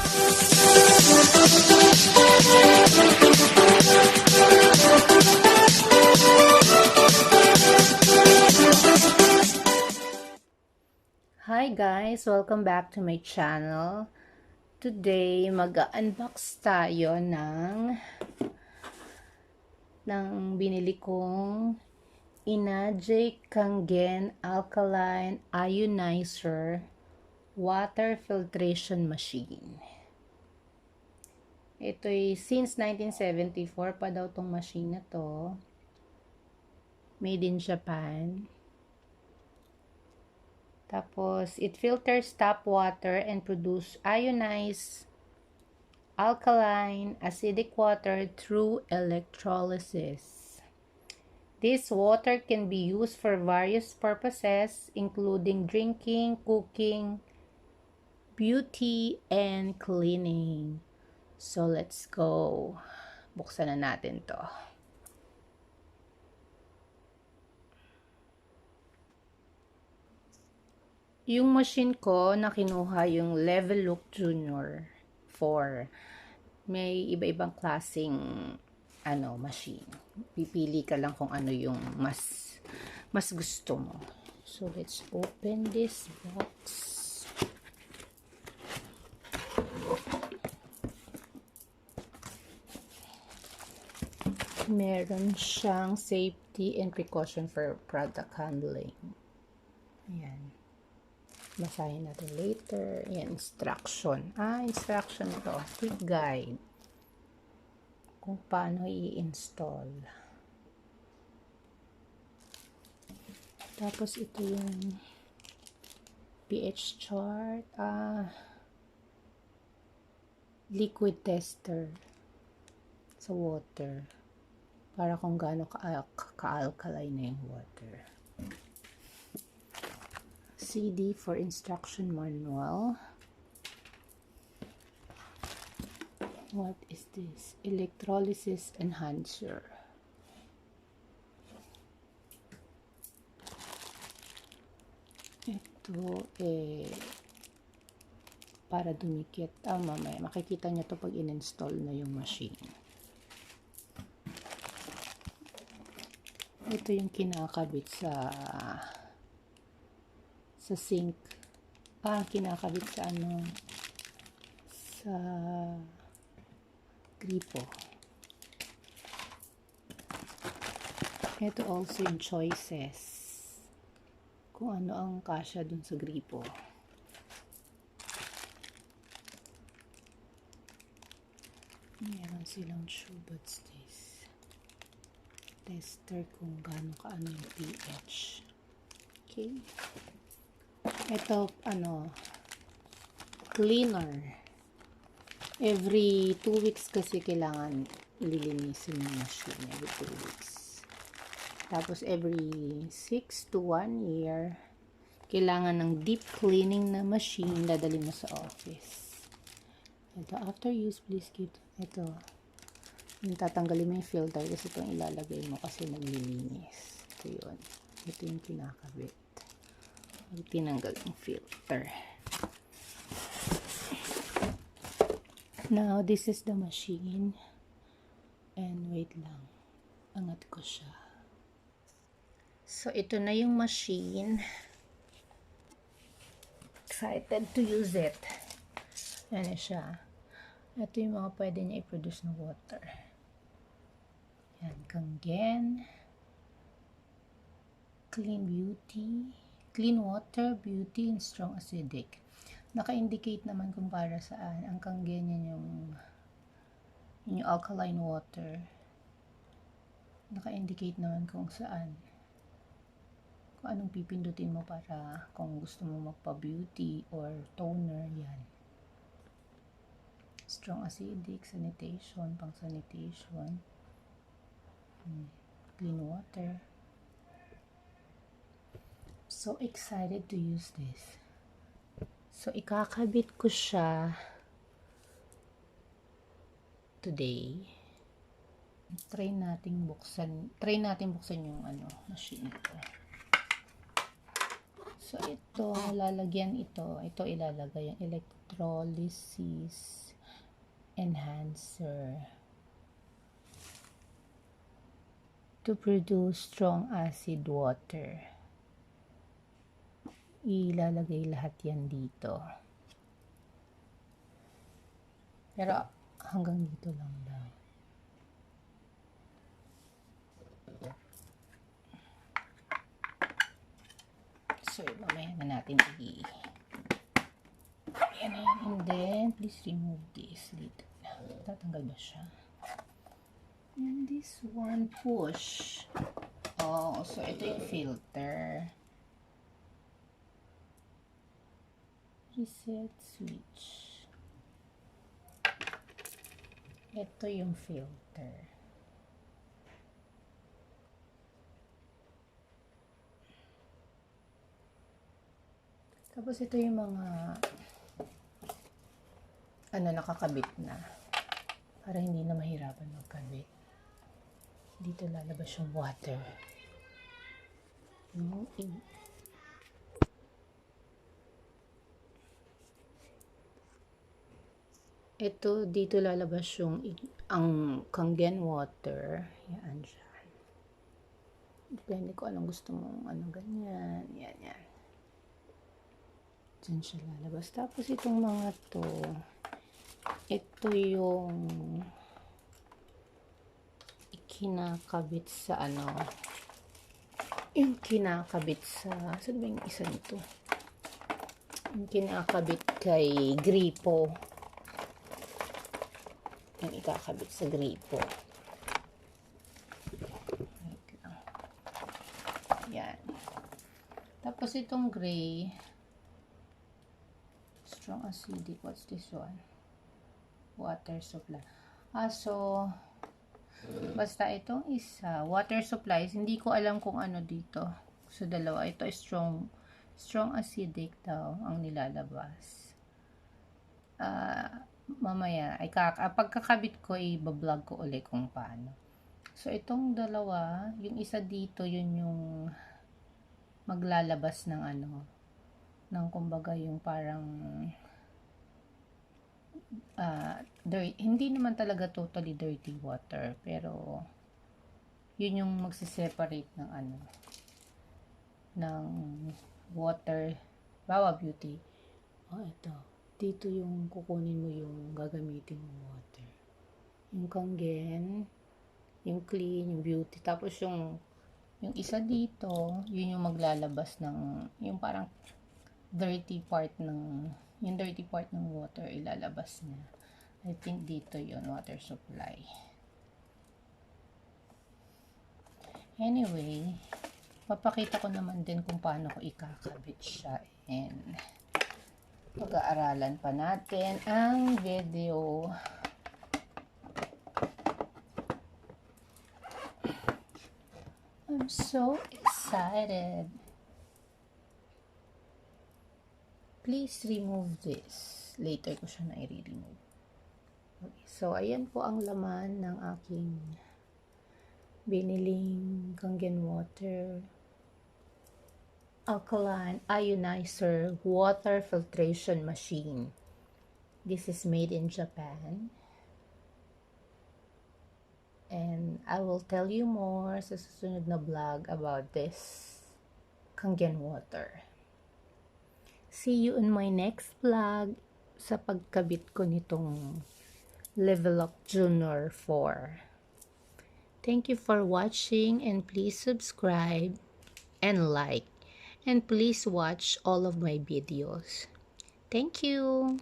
Hi guys! Welcome back to my channel. Today, mag-unbox tayo ng binili kong Enagic Kangen Alkaline Ionizer water filtration machine. Ito'y since 1974 pa daw tong machine na to. Made in Japan. Tapos, it filters tap water and produce ionized, alkaline, acidic water through electrolysis. This water can be used for various purposes, including drinking, cooking, beauty, and cleaning. So, let's go. Buksan na natin to. Yung machine ko, na kinuha yung Level Look Junior 4. May iba-ibang klaseng machine. Pipili ka lang kung ano yung mas gusto mo. So, let's open this box. Meron siyang safety and precaution for product handling. Ayan. Basahin natin later. Yan, instruction. Instruction ito. Quick guide. Kung paano i-install. Tapos ito yung pH chart. Liquid tester sa water. Para kung gaano ka-alkaline na yung water. CD for instruction manual. What is this? Electrolysis enhancer. Ito para dumikit. Mamaya makikita nyo to pag in-install na yung machine. Ito yung kinakabit sa sink. Kinakabit sa sa gripo. Ito also yung choices. Kung ano ang kasya dun sa gripo. Meron silang tube. What's this? Tester kung gaano kaano yung pH. Okay. Ito, cleaner. Every 2 weeks kasi kailangan lilinisin yung machine. Every 2 weeks. Tapos, every 6 to 1 year, kailangan ng deep cleaning na machine dadali mo sa office. Ito, after use, please keep. Ito, yung tatanggalin mo yung filter kasi itong ilalagay mo kasi naglilinis. Ito yun. Ito yung pinakabit. Tinanggal yung filter. Now, this is the machine. And wait lang. Angat ko siya. So, ito na yung machine. Excited to use it. Yan siya. Ito yung mga pwede niya i-produce ng water. Yan. Kangen. Clean water, beauty, and strong acidic. Naka-indicate naman kung para saan. Ang Kangen yan yung alkaline water. Naka-indicate naman kung saan. Kung anong pipindutin mo para kung gusto mo magpa-beauty or toner, yan. Strong acidic, sanitation, pang sanitation. Clean water. So excited to use this. So ikakabit ko siya today. Try natin buksan yung machine ito. So ito, lalagyan ito ilalagay yung electrolysis enhancer to produce strong acid water. Ilalagay lahat yan dito. Pero hanggang dito lang daw. So, mamaya na natin yan. And then, please remove this dito. Tatanggal ba siya? And this one, push. Oh, so ito yung filter. Reset switch. Ito yung filter. Tapos ito yung mga nakakabit na. Para hindi na mahirapan magkabit. Dito lalabas yung water. Ito, dito lalabas ang Kangen water. Yan dyan. Depende ko anong gusto mong ganyan. Yan. Diyan siya lalabas. Tapos itong mga to, ito yung kinakabit sa yung kinakabit sa, saan ba yung isa nito? Yung kinakabit kay gripo. Yung ikakabit sa gripo. Yan. Tapos itong gray, strong acidic. What's this one? Water supply. So, basta itong isa, water supplies, hindi ko alam kung ano dito. So, dalawa. Ito strong acidic daw ang nilalabas. Mamaya, pagkakabit ko, i-vlog ko ulit kung paano. So, itong dalawa, yung isa dito, yun yung maglalabas ng kumbaga yung parang hindi naman talaga totally dirty water, pero yun yung magsiseparate ng water, Bawa Beauty. Ito. Dito yung kukunin mo yung gagamitin mong water. Yung Kangen, yung clean, yung beauty. Tapos yung isa dito, yun yung maglalabas ng, yung parang dirty part ng water, ilalabas niya. I think dito yun, water supply. Anyway, papakita ko naman din kung paano ko ikakabit siya. And pag-aaralan pa natin ang video. I'm so excited. Please remove this. Later ko siya na i-remove. Okay, so ayan po ang laman ng aking biniling Kangen water Alkaline Ionizer water filtration machine. This is made in Japan. And I will tell you more sa susunod na vlog about this Kangen water. See you in my next vlog sa pagkabit ko nitong Level Up Junior 4. Thank you for watching, and please subscribe and like. And please watch all of my videos. Thank you.